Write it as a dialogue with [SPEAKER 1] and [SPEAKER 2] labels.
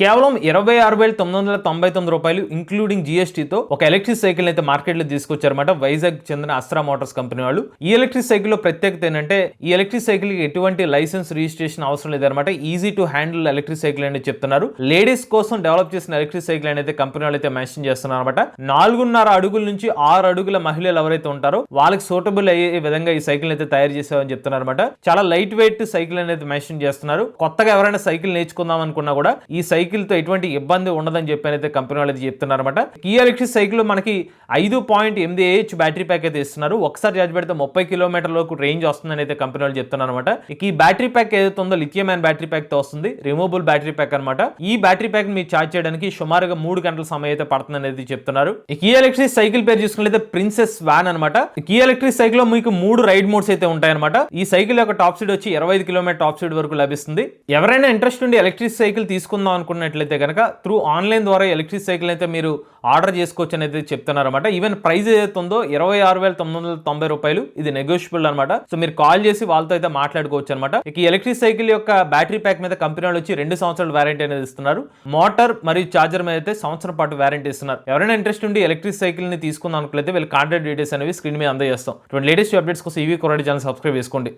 [SPEAKER 1] కేవలం 26,999 రూపాయలు ఇంక్లూడింగ్ జీఎస్టీతో ఒక ఎలక్ట్రిక్ సైకిల్ అయితే మార్కెట్లో తీసుకొచ్చారన్నమాట వైజాగ్ చెందిన అస్త్రా మోటార్స్ కంపెనీ వాళ్ళు. ఈ ఎలక్ట్రిక్ సైకిల్ లో ప్రత్యేకత ఏంటంటే ఈ ఎలక్ట్రిక్ సైకిల్ కి ఎటువంటి లైసెన్స్ రిజిస్ట్రేషన్ అవసరం లేదన్నమాట. Easy to handle electric cycle అని చెప్తున్నారు. లేడీస్ కోసం డెవలప్ చేసిన ఎలక్ట్రిక్ సైకిల్ అనేది కంపెనీ వాళ్ళు అయితే మెన్షన్ చేస్తున్నారు అనమాట. 4.5 అడుగుల నుంచి 6 అడుగుల మహిళలు ఎవరైతే ఉంటారో వాళ్ళకి సూటబుల్ అయ్యే విధంగా ఈ సైకిల్ అయితే తయారు చేసామని చెప్తున్నారు అనమాట. చాలా లైట్ వెయిట్ సైకిల్ అనేది మెన్షన్ చేస్తున్నారు. కొత్తగా ఎవరైనా సైకిల్ నేర్చుకుందాం అనుకున్నా కూడా ఈ సైకిల్ తో ఎటువంటి ఇబ్బంది ఉండదని చెప్పి అయితే కంపెనీ వాళ్ళు చెప్తున్నారు అనమాట. ఈ ఎలక్ట్రిక్ సైకిల్ మనకి 5.8 బ్యాటరీ ప్యాక్ అయితే ఇస్తున్నారు. ఒకసారి చార్జ్ పెడితే 30 కిలోమీటర్ల వరకు రేంజ్ వస్తుందని అయితే కంపెనీ వాళ్ళు చెప్తున్నారు అనమాట. ఈ బ్యాటరీ ప్యాక్ ఏదైతే ఉందో లిథియం అయాన్ బ్యాటరీ ప్యాక్ తో వస్తుంది. రిమూవబుల్ బ్యాటరీ ప్యాక్ అనమాట. ఈ బ్యాటరీ ప్యాక్ మీరు చార్జ్ చేయడానికి సుమారుగా 3 గంటల సమయం అయితే పడుతుంది అనేది చెప్తున్నారు. ఈ ఎలక్ట్రిక్ సైకిల్ పేరు చూసుకున్నట్లయితే ప్రిన్సెస్ వ్యాన్ అనమాట. ఈ ఎలక్ట్రిక్ సైకిల్ లో మీకు 3 రైడ్ మోడ్స్ అయితే ఉంటాయి అనమాట. ఈ సైకిల్ యొక్క టాప్ స్పీడ్ వచ్చి 25 కిలోమీటర్ టాప్ స్పీడ్ వరకు లభిస్తుంది. ఎవరైనా ఇంట్రెస్ట్ ఉండి ఎలక్ట్రిక్ సైకిల్ తీసుకుందాం అనుకున్నట్లయితే కనుక త్రూ ఆన్లైన్ ద్వారా ఎలక్ట్రిక్ సైకిల్ అయితే మీరు ఆర్డర్ చేసుకోవచ్చు అనేది చెప్తున్నారు అనమాట. ఈవెన్ ప్రైస్ ఏదైతే ఉందో 26,990 రూపాయలు. ఇది నెగోషియబుల్ అనమాట. సో మీరు కాల్ చేసి వాళ్ళతో అయితే మాట్లాడుకోవచ్చు అనమాట. ఈ ఎలక్ట్రిక్ సైకిల్ యొక్క బ్యాటరీ ప్యాక్ మీద కంపెనీ వాళ్ళు వచ్చి 2 సంవత్సరాల వారంటీ అనేది ఇస్తున్నారు. మోటార్ మరియు చార్జర్ మీద అయితే సంవత్సరం పాటు వారంటీ ఇస్తున్నారు. ఎవరైనా ఇంట్రెస్ట్ ఉండి ఎలక్ట్రిక్ సైకిల్ ని తీసుకుందాం అనుకుంటే వీళ్ళ కాంటాక్ట్ డీటెయిల్స్ అనేవి స్క్రీన్ మీద అందజేస్తాం. లేటెస్ట్ అప్డేట్స్ కోసం ఈవీ కొరడి ఛానల్ సబ్స్క్రైబ్ చేసుకోండి.